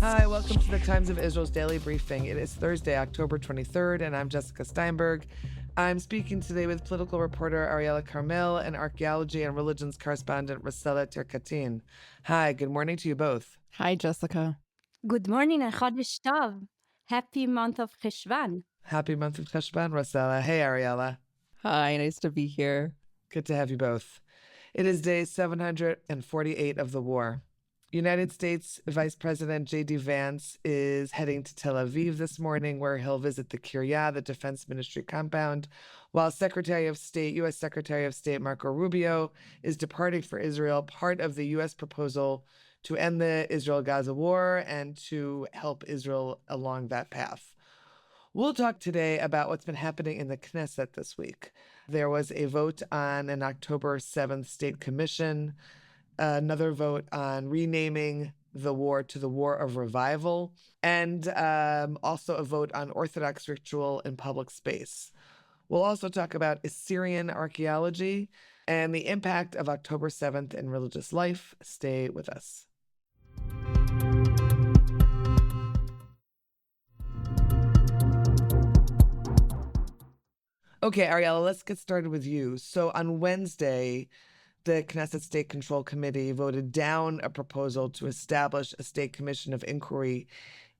Hi, welcome to the Times of Israel's daily briefing. It is Thursday, October 23rd, and I'm Jessica Steinberg. I'm speaking today with political reporter Ariela Karmel and archaeology and religions correspondent Rossella Tercatin. Hi, good morning to you both. Hi, Jessica. Good morning and Chodesh Tov. Happy month of Cheshvan. Happy month of Cheshvan, Rossella. Hey, Ariela. Hi, nice to be here. Good to have you both. It is day 748 of the war. United States Vice President J.D. Vance is heading to Tel Aviv this morning, where he'll visit the Kiryat, the Defense Ministry compound, while U.S. Secretary of State Marco Rubio is departing for Israel, part of the U.S. proposal to end the Israel-Gaza war and to help Israel along that path. We'll talk today about what's been happening in the Knesset this week. There was a vote on an October 7th state commission, another vote on renaming the war to the War of Revival, and also a vote on Orthodox ritual in public space. We'll also talk about Assyrian archaeology and the impact of October 7th in religious life. Stay with us. Okay, Ariela, let's get started with you. So on Wednesday, the Knesset State Control Committee voted down a proposal to establish a state commission of inquiry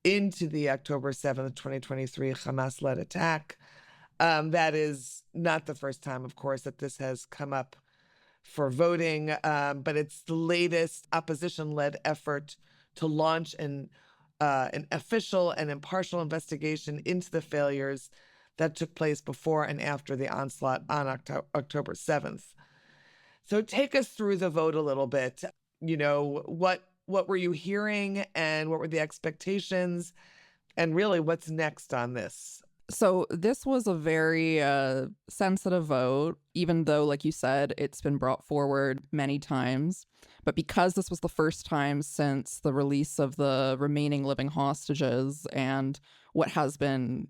into the October 7th, 2023 Hamas-led attack. That is not the first time, of course, that this has come up for voting, but it's the latest opposition-led effort to launch an official and impartial investigation into the failures that took place before and after the onslaught on October 7th. So take us through the vote a little bit. You know, what were you hearing and what were the expectations? And really, what's next on this? So this was a very sensitive vote, even though, like you said, it's been brought forward many times. But because this was the first time since the release of the remaining living hostages and what has been,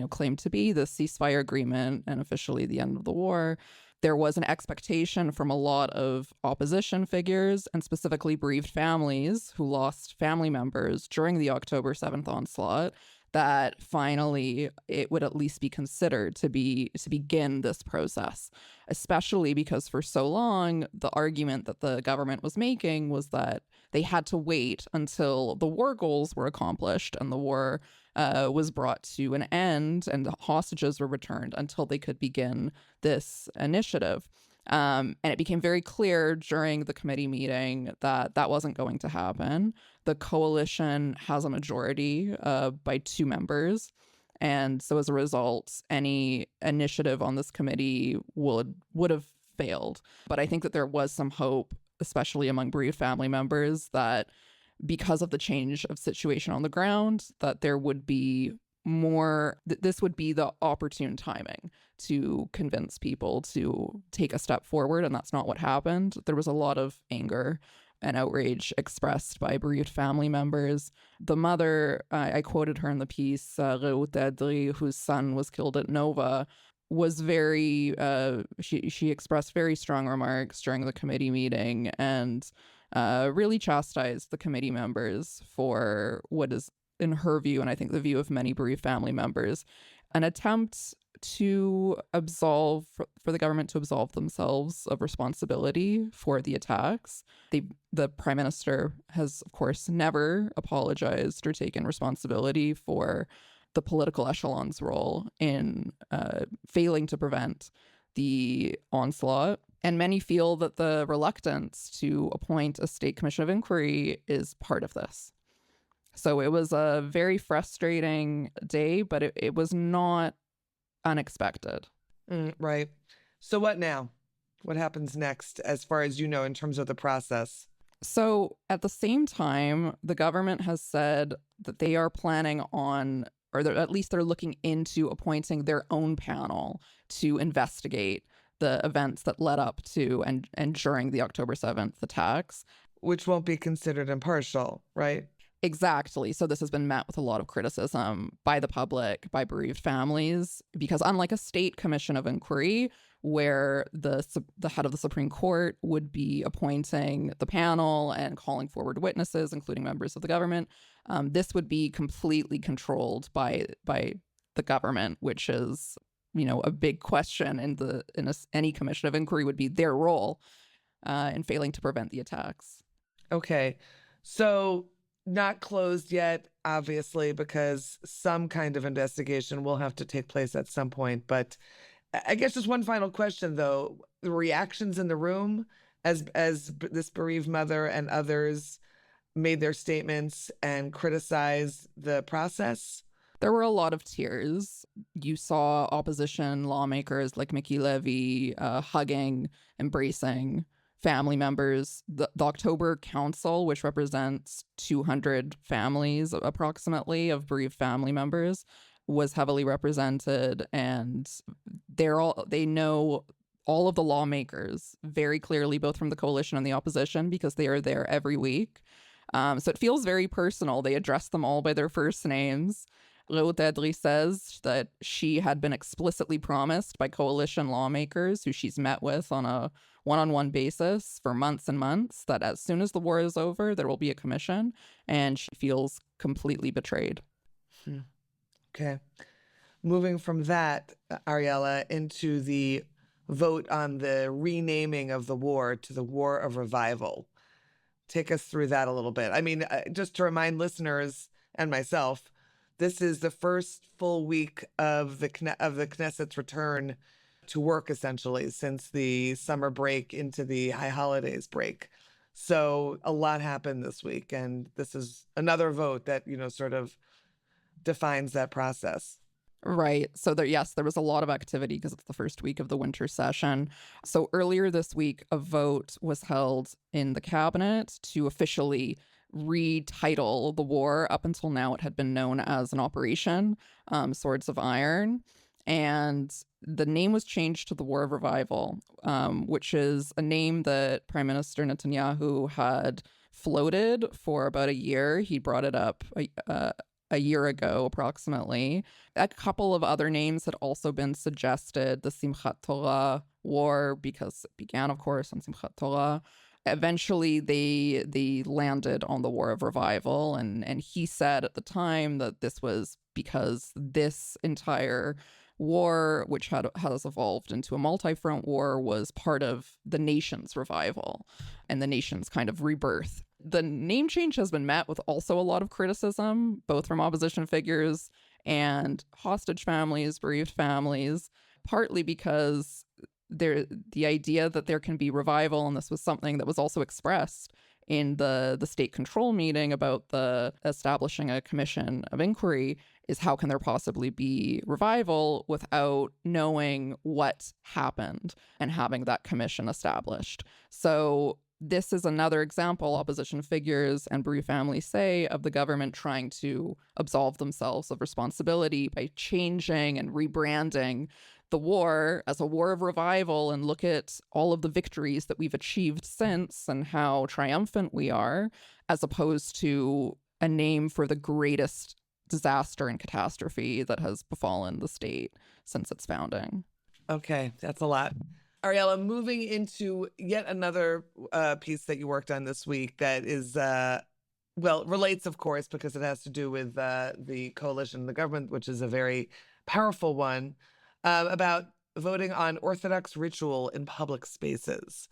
claimed to be the ceasefire agreement and officially the end of the war, there was an expectation from a lot of opposition figures and specifically bereaved families who lost family members during the October 7th onslaught that finally it would at least be considered to begin this process, especially because for so long, the argument that the government was making was that they had to wait until the war goals were accomplished and the war was brought to an end and the hostages were returned until they could begin this initiative. And it became very clear during the committee meeting that that wasn't going to happen. The coalition has a majority by 2 members. And so as a result, any initiative on this committee would have failed. But I think that there was some hope, especially among bereaved family members, that because of the change of situation on the ground, that there would be more, this would be the opportune timing to convince people to take a step forward. And that's not what happened. There was a lot of anger and outrage expressed by bereaved family members. The mother, I quoted her in the piece, Reut Edri, whose son was killed at Nova, was very, she expressed very strong remarks during the committee meeting and really chastised the committee members for what is, in her view, and I think the view of many bereaved family members, an attempt to absolve, for the government to absolve themselves of responsibility for the attacks. The Prime Minister has, of course, never apologized or taken responsibility for the political echelon's role in failing to prevent the onslaught. And many feel that the reluctance to appoint a state commission of inquiry is part of this. So it was a very frustrating day, but it was not unexpected. Right. So what now? What happens next, as far as you know, in terms of the process? So at the same time, the government has said that they are planning on, or at least they're looking into appointing their own panel to investigate the events that led up to and during the October 7th attacks. Which won't be considered impartial, right? Exactly. So this has been met with a lot of criticism by the public, by bereaved families, because unlike a state commission of inquiry, where the head of the Supreme Court would be appointing the panel and calling forward witnesses, including members of the government. This would be completely controlled by the government, which is, a big question in any commission of inquiry would be their role in failing to prevent the attacks. Okay. So not closed yet, obviously, because some kind of investigation will have to take place at some point. But I guess just one final question, though. The reactions in the room as this bereaved mother and others made their statements and criticized the process. There were a lot of tears. You saw opposition lawmakers like Miki Levy hugging, embracing family members. The October Council, which represents 200 families approximately of bereaved family members, was heavily represented, and they know all of the lawmakers very clearly, both from the coalition and the opposition, because they are there every week. So it feels very personal. They address them all by their first names. Reut Edri says that she had been explicitly promised by coalition lawmakers who she's met with on a one-on-one basis for months and months that as soon as the war is over, there will be a commission, and she feels completely betrayed. Okay. Moving from that, Ariela, into the vote on the renaming of the war to the War of Revival. Take us through that a little bit. I mean, just to remind listeners and myself, this is the first full week of the Knesset's return to work, essentially, since the summer break into the high holidays break. So a lot happened this week, and this is another vote that, sort of defines that process. Right. So there was a lot of activity because it's the first week of the winter session. So earlier this week, a vote was held in the cabinet to officially retitle the war. Up until now, it had been known as an Operation Swords of Iron. And the name was changed to the War of Revival, which is a name that Prime Minister Netanyahu had floated for about a year. He brought it up a year ago, approximately. A couple of other names had also been suggested. The Simchat Torah War, because it began, of course, on Simchat Torah. Eventually, they landed on the War of Revival, and he said at the time that this was because this entire war, which has evolved into a multi-front war, was part of the nation's revival and the nation's kind of rebirth. The name change has been met with also a lot of criticism, both from opposition figures and hostage families, bereaved families, partly because the idea that there can be revival, and this was something that was also expressed in the state control meeting about the establishing a commission of inquiry, is how can there possibly be revival without knowing what happened and having that commission established. So this is another example, opposition figures and bereaved families say, of the government trying to absolve themselves of responsibility by changing and rebranding the war as a war of revival, and look at all of the victories that we've achieved since and how triumphant we are, as opposed to a name for the greatest disaster and catastrophe that has befallen the state since its founding. Okay, that's a lot. Ariela, moving into yet another piece that you worked on this week that is, relates, of course, because it has to do with the coalition and the government, which is a very powerful one, about voting on Orthodox ritual in public spaces.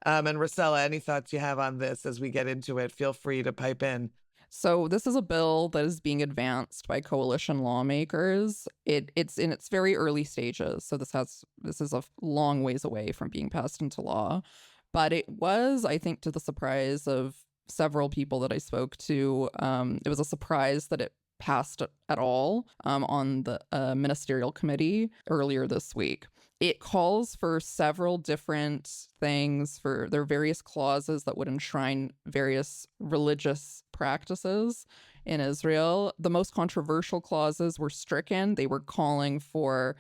And Rossella, any thoughts you have on this as we get into it? Feel free to pipe in. So this is a bill that is being advanced by coalition lawmakers. It's in its very early stages, so this is a long ways away from being passed into law. But it was, I think, to the surprise of several people that I spoke to, it was a surprise that it passed at all on the ministerial committee earlier this week. It calls for several different things. There are various clauses that would enshrine various religious practices in Israel. The most controversial clauses were stricken. They were calling for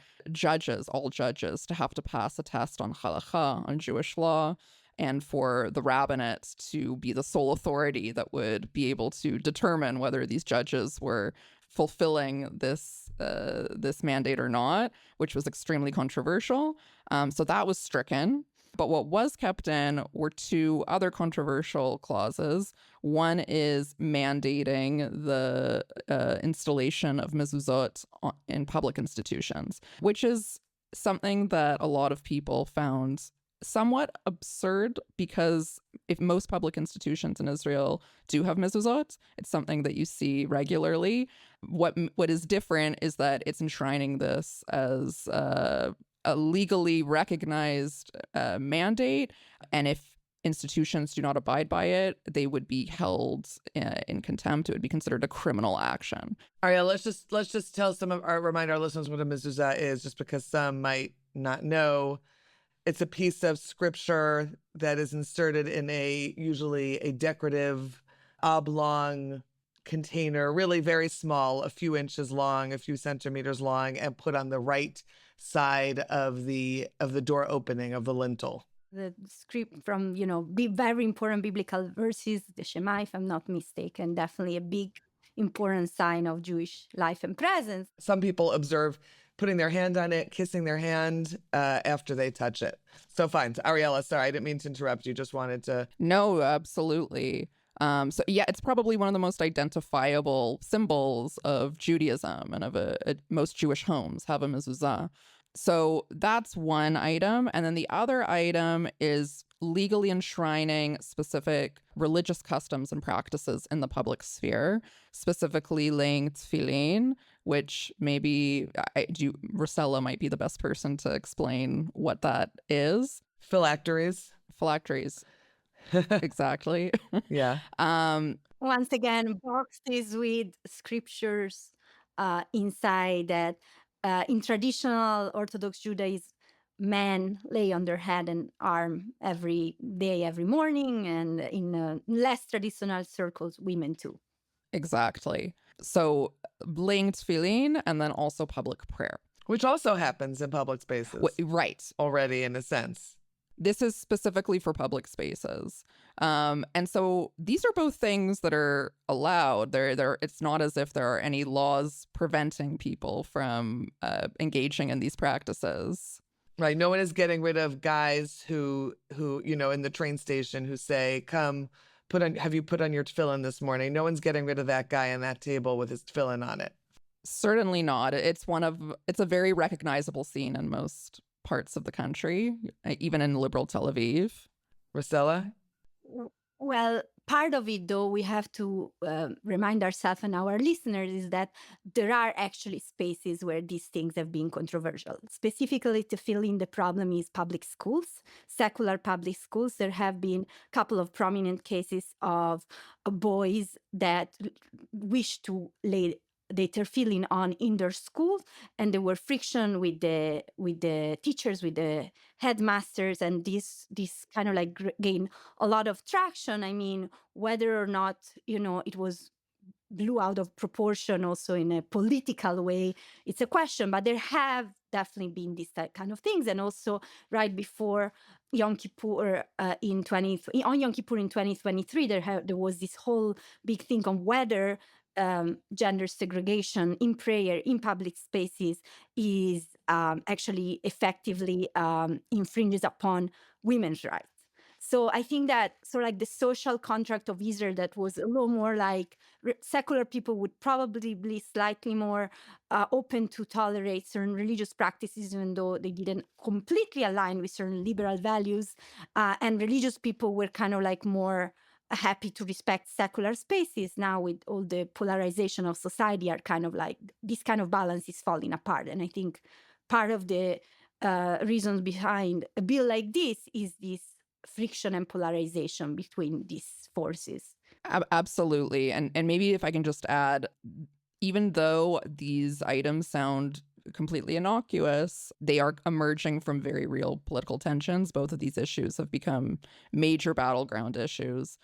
all judges, to have to pass a test on halakha, on Jewish law, and for the rabbinate to be the sole authority that would be able to determine whether these judges were fulfilling this mandate or not, which was extremely controversial. So that was stricken. But what was kept in were two other controversial clauses. One is mandating the installation of mezuzot in public institutions, which is something that a lot of people found somewhat absurd, because if most public institutions in Israel do have mezuzot, it's something that you see regularly. What is different is that it's enshrining this as a legally recognized mandate, and if institutions do not abide by it, they would be held in contempt. It would be considered a criminal action. Ariela, let's just tell remind our listeners what a mezuzah is, just because some might not know. It's a piece of scripture that is inserted in usually a decorative oblong container, really very small, a few inches long, a few centimeters long, and put on the right side of the door opening of the lintel. The script from, very important biblical verses, the Shema, if I'm not mistaken, definitely a big, important sign of Jewish life and presence. Some people observe putting their hand on it, kissing their hand after they touch it. So fine. Ariela, sorry, I didn't mean to interrupt you. Just wanted to... No, absolutely. So yeah, it's probably one of the most identifiable symbols of Judaism, and of most Jewish homes have a mezuzah. So that's one item. And then the other item is legally enshrining specific religious customs and practices in the public sphere, specifically laying tefillin, which maybe Rossella might be the best person to explain what that is. Phylacteries. Exactly. Yeah. Once again, boxes with scriptures inside that in traditional Orthodox Judaism, men lay on their head and arm every day, every morning, and in less traditional circles, women too. Exactly. So laying tefillin, and then also public prayer. Which also happens in public spaces. Right. Already, in a sense. This is specifically for public spaces. And so these are both things that are allowed. It's not as if there are any laws preventing people from engaging in these practices. Right. No one is getting rid of guys who in the train station who say, come, have you put on your tefillin this morning? No one's getting rid of that guy on that table with his tefillin on it. Certainly not. It's a very recognizable scene in most parts of the country, even in liberal Tel Aviv. Rossella? Well, part of it, though, we have to remind ourselves and our listeners is that there are actually spaces where these things have been controversial. Specifically, to fill in the problem is public schools, secular public schools. There have been a couple of prominent cases of boys that wish to lay the tefillin on in their schools, and there were friction with the teachers, with the headmasters, and this kind of like gained a lot of traction. I mean, whether or not it was blew out of proportion also in a political way, it's a question, but there have definitely been these kind of things. And also right before Yom Kippur on Yom Kippur in 2023, there was this whole big thing on whether gender segregation in prayer in public spaces is actually effectively infringes upon women's rights. So I think that sort of like the social contract of Israel that was a little more like secular people would probably be slightly more open to tolerate certain religious practices, even though they didn't completely align with certain liberal values. And religious people were kind of like more happy to respect secular spaces. Now with all the polarization of society are kind of like this kind of balance is falling apart. And I think part of the reasons behind a bill like this is this friction and polarization between these forces. Absolutely. And maybe if I can just add, even though these items sound completely innocuous, they are emerging from very real political tensions. Both of these issues have become major battleground issues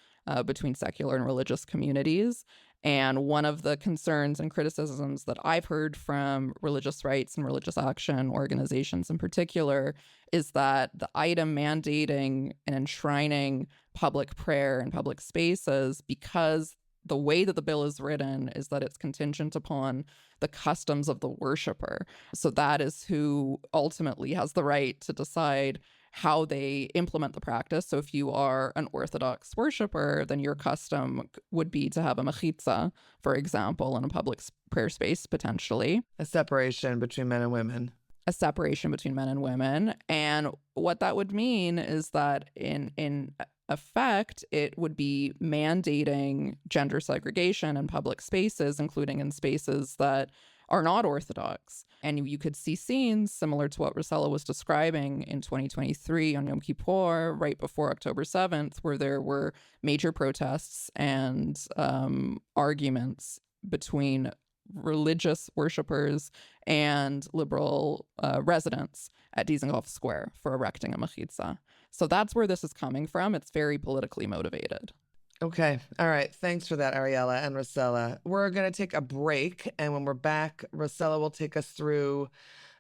between secular and religious communities. And one of the concerns and criticisms that I've heard from religious rights and religious action organizations in particular is that the item mandating and enshrining public prayer in public spaces, because the way that the bill is written is that it's contingent upon the customs of the worshiper. So that is who ultimately has the right to decide how they implement the practice. So if you are an Orthodox worshiper, then your custom would be to have a mechitza, for example, in a public prayer space, potentially. A separation between men and women. A separation between men and women. And what that would mean is that in effect, it would be mandating gender segregation in public spaces, including in spaces that are not Orthodox. And you could see scenes similar to what Rossella was describing in 2023 on Yom Kippur, right before October 7th, where there were major protests and arguments between religious worshippers and liberal residents at Dizengoff Square for erecting a mechitza. So that's where this is coming from. It's very politically motivated. Okay. All right. Thanks for that, Ariela and Rossella. We're going to take a break. And when we're back, Rossella will take us through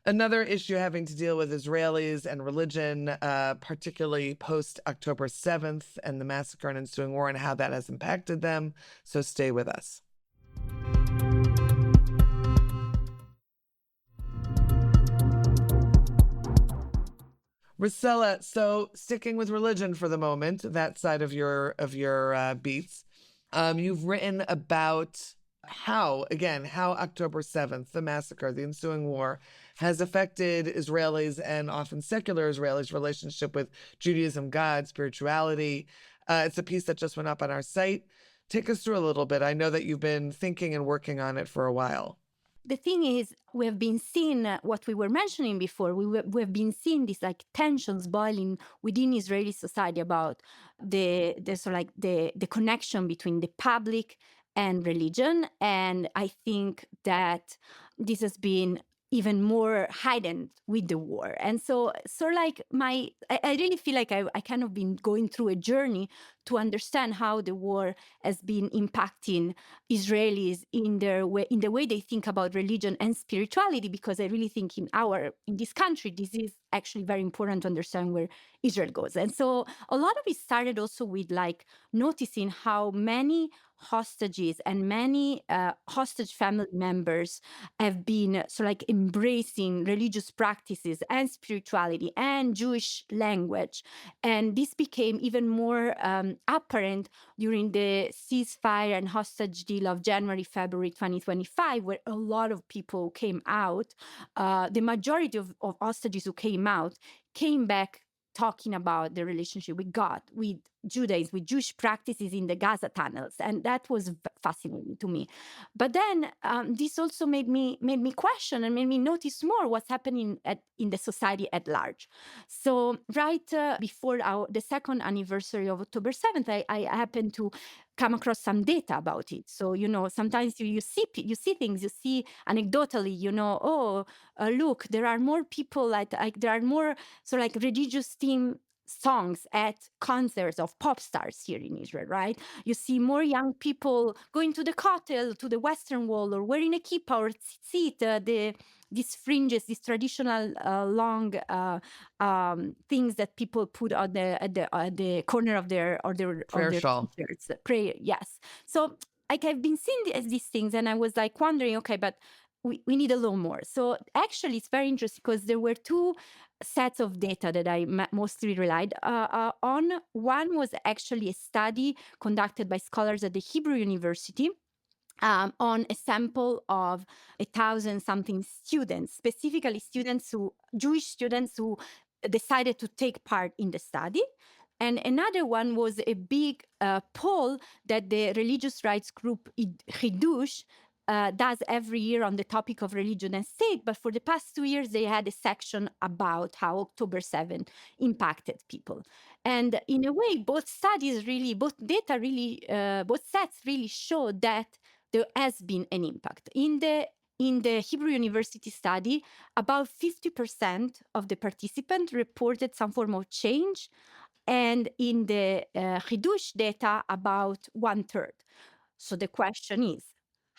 another issue having to deal with Israelis and religion, particularly post-October 7th and the massacre and ensuing war and how that has impacted them. So stay with us. Rossella, so sticking with religion for the moment, that side of your beats, you've written about how October 7th, the massacre, the ensuing war, has affected Israelis and often secular Israelis' relationship with Judaism, God, spirituality. It's a piece that just went up on our site. Take us through a little bit. I know that you've been thinking and working on it for a while. The thing is, we have been seeing what we were mentioning before. We have been seeing these like tensions boiling within Israeli society about the connection between the public and religion, and I think that this has been even more heightened with the war. And so like I really feel like I kind of been going through a journey to understand how the war has been impacting Israelis in the way they think about religion and spirituality, because I really think in this country, this is actually very important to understand where Israel goes. And so a lot of it started also with like noticing how many hostages and many hostage family members have been embracing religious practices and spirituality and Jewish language. And this became even more apparent during the ceasefire and hostage deal of January-February 2025, where a lot of people came out. The majority of hostages who came out came back talking about the relationship with God, with Judaism, with Jewish practices in the Gaza tunnels, and that was fascinating to me. But then this also made me question and made me notice more what's happening in the society at large. So right before the second anniversary of October 7th, I happened to come across some data about it. So, sometimes you see things, you see anecdotally, look, there are more people there are more religious theme songs at concerts of pop stars here in Israel, right? You see more young people going to the kotel, to the Western Wall, or wearing a kippah or tzitzit, these fringes, these traditional long things that people put at the corner of their Prayer shawl. t-shirts. Prayer, yes. So I've been seeing these things, and I was wondering, okay, but we need a little more. So actually, it's very interesting because there were two sets of data that I mostly relied on. One was actually a study conducted by scholars at the Hebrew University on a sample of 1,000-something students, specifically Jewish students who decided to take part in the study. And another one was a big poll that the religious rights group Hidush does every year on the topic of religion and state. But for the past 2 years, they had a section about how October 7 impacted people. And in a way, both sets really show that there has been an impact. In the Hebrew University study, about 50% of the participants reported some form of change. And in the Hidush data, about 1/3. So the question is,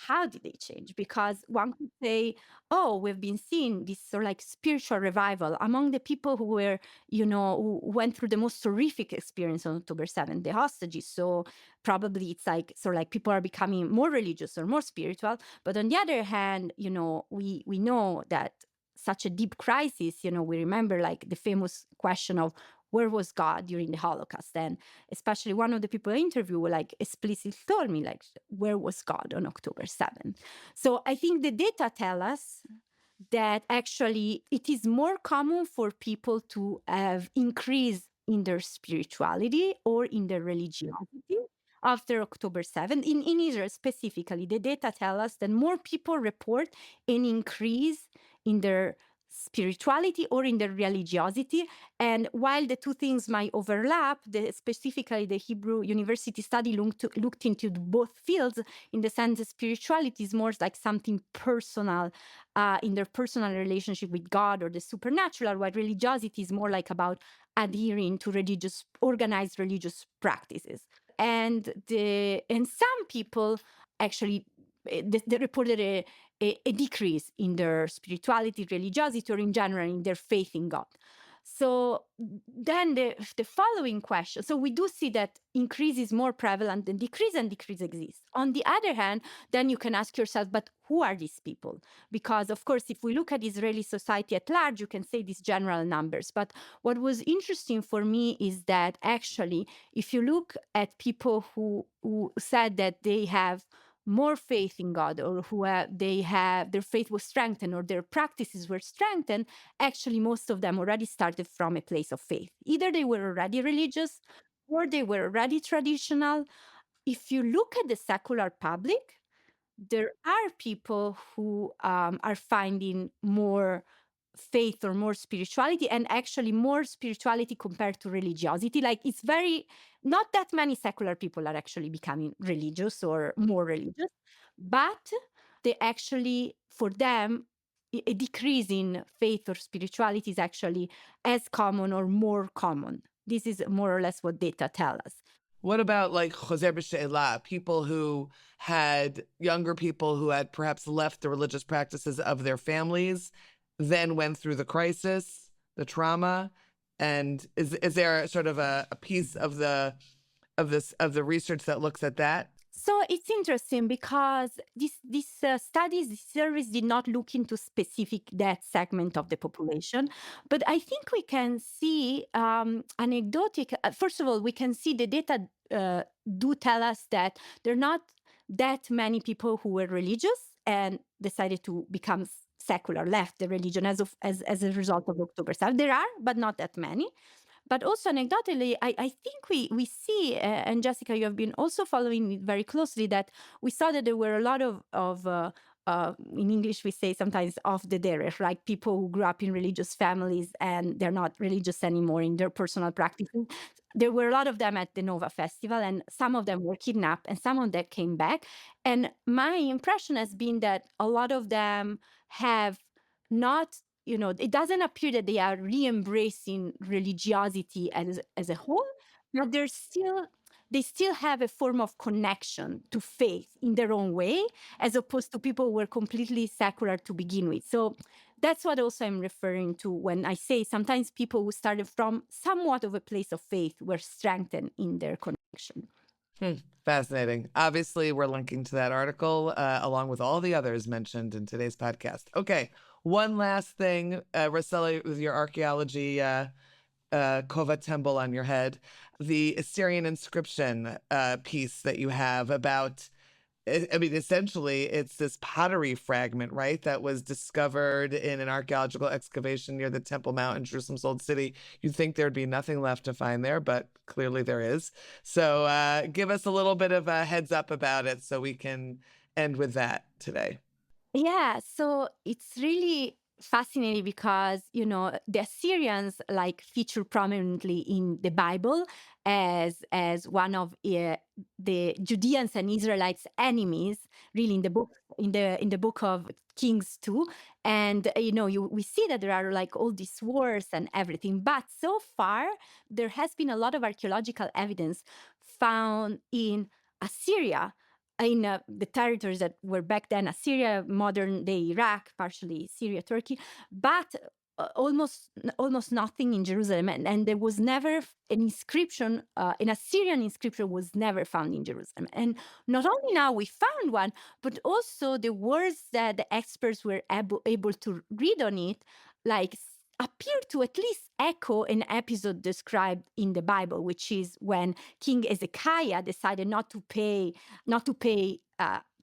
how did they change? Because one could say, oh, we've been seeing this sort of like spiritual revival among the people who were, who went through the most horrific experience on October 7th, the hostages. So probably it's like sort of like people are becoming more religious or more spiritual. But on the other hand, we know that such a deep crisis, we remember like the famous question of where was God during the Holocaust? And especially one of the people I interviewed like explicitly told me like, where was God on October 7th? So I think the data tell us that actually it is more common for people to have increase in their spirituality or in their religiosity after October 7th. In Israel specifically, the data tell us that more people report an increase in their spirituality or in their religiosity. And while the two things might overlap, specifically the Hebrew University study looked into both fields in the sense that spirituality is more like something personal in their personal relationship with God or the supernatural, while religiosity is more like about adhering to organized religious practices. And some people actually they reported a decrease in their spirituality, religiosity, or in general in their faith in God. So then the following question, so we do see that increase is more prevalent than decrease, and decrease exists. On the other hand, then you can ask yourself, but who are these people? Because of course, if we look at Israeli society at large, you can say these general numbers. But what was interesting for me is that actually, if you look at people who said that they have more faith in God, or who their faith was strengthened or their practices were strengthened, actually most of them already started from a place of faith. Either they were already religious or they were already traditional. If you look at the secular public, there are people who are finding more faith or more spirituality, and actually more spirituality compared to religiosity. Like it's not that many secular people are actually becoming religious or more religious, but they actually, for them, a decrease in faith or spirituality is actually as common or more common. This is more or less what data tell us. What about like Choser B'She'elah, people who had younger people who had perhaps left the religious practices of their families, then went through the crisis, the trauma, and is there sort of a piece of the research that looks at that? So it's interesting because this surveys did not look into specific that segment of the population, but I think we can see anecdotic. First of all, we can see the data do tell us that there are not that many people who were religious and decided to become secular, left the religion as a result of October 7th. There are, but not that many. But also anecdotally, I think we see, and Jessica, you have been also following it very closely, that we saw that there were a lot of in English we say sometimes off the derech, like people who grew up in religious families and they're not religious anymore in their personal practices. There were a lot of them at the Nova Festival, and some of them were kidnapped, and some of them came back. And my impression has been that a lot of them have not, it doesn't appear that they are re-embracing religiosity as a whole, but they still have a form of connection to faith in their own way, as opposed to people who were completely secular to begin with. So that's what also I'm referring to when I say sometimes people who started from somewhat of a place of faith were strengthened in their connection. Fascinating. Obviously, we're linking to that article along with all the others mentioned in today's podcast. Okay, one last thing, Rossella, with your archaeology Kova Tembel on your head, the Assyrian inscription piece that you have about, I mean, essentially, it's this pottery fragment, right, that was discovered in an archaeological excavation near the Temple Mount in Jerusalem's Old City. You'd think there'd be nothing left to find there, but clearly there is. So give us a little bit of a heads up about it so we can end with that today. Yeah, so it's really fascinating because, the Assyrians feature prominently in the Bible as one of the Judeans and Israelites' enemies, really in the book of Kings 2. And we see that there are all these wars and everything, but so far there has been a lot of archaeological evidence found in Assyria the territories that were back then Assyria, modern day Iraq, partially Syria, Turkey, but almost nothing in Jerusalem, and there was never an inscription, an Assyrian inscription was never found in Jerusalem. And not only now we found one, but also the words that the experts were able to read on it, like appear to at least echo an episode described in the Bible, which is when King Hezekiah decided not to pay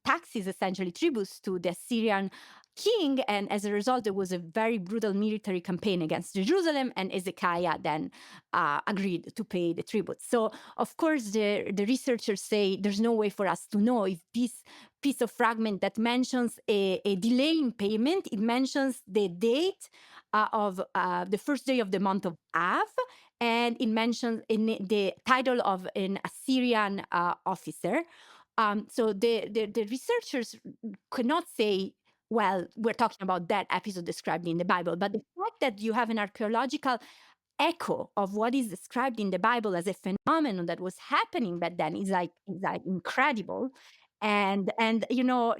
taxes, essentially tributes to the Assyrian king, and as a result there was a very brutal military campaign against Jerusalem, and Hezekiah then agreed to pay the tribute. So of course the researchers say there's no way for us to know if this piece of fragment that mentions a delay in payment, it mentions the date of the first day of the month of Av, and it mentions in the title of an Assyrian officer. So the researchers could not say, well, we're talking about that episode described in the Bible. But the fact that you have an archaeological echo of what is described in the Bible as a phenomenon that was happening back then is like incredible. And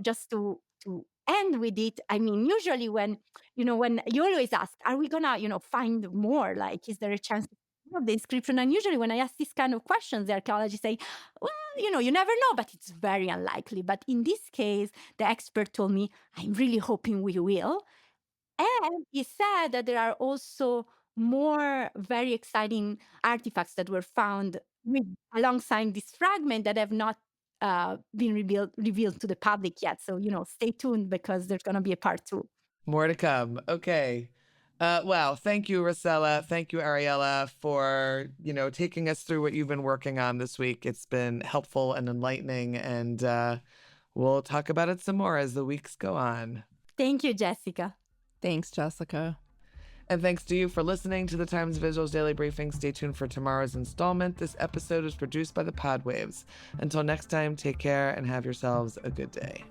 just to end with it, I mean, usually when you always ask, are we gonna find more? Like, is there a chance of the inscription? And usually when I ask these kind of questions, the archaeologists say, well, you never know, but it's very unlikely. But in this case, the expert told me, I'm really hoping we will. And he said that there are also more very exciting artifacts that were found alongside this fragment that have not been revealed to the public yet. So, stay tuned, because there's going to be a part 2. More to come. Okay. Well, thank you, Rossella. Thank you, Ariela, for, taking us through what you've been working on this week. It's been helpful and enlightening, and we'll talk about it some more as the weeks go on. Thank you, Jessica. Thanks, Jessica. And thanks to you for listening to the Times Visuals Daily Briefing. Stay tuned for tomorrow's installment. This episode is produced by the Podwaves. Until next time, take care and have yourselves a good day.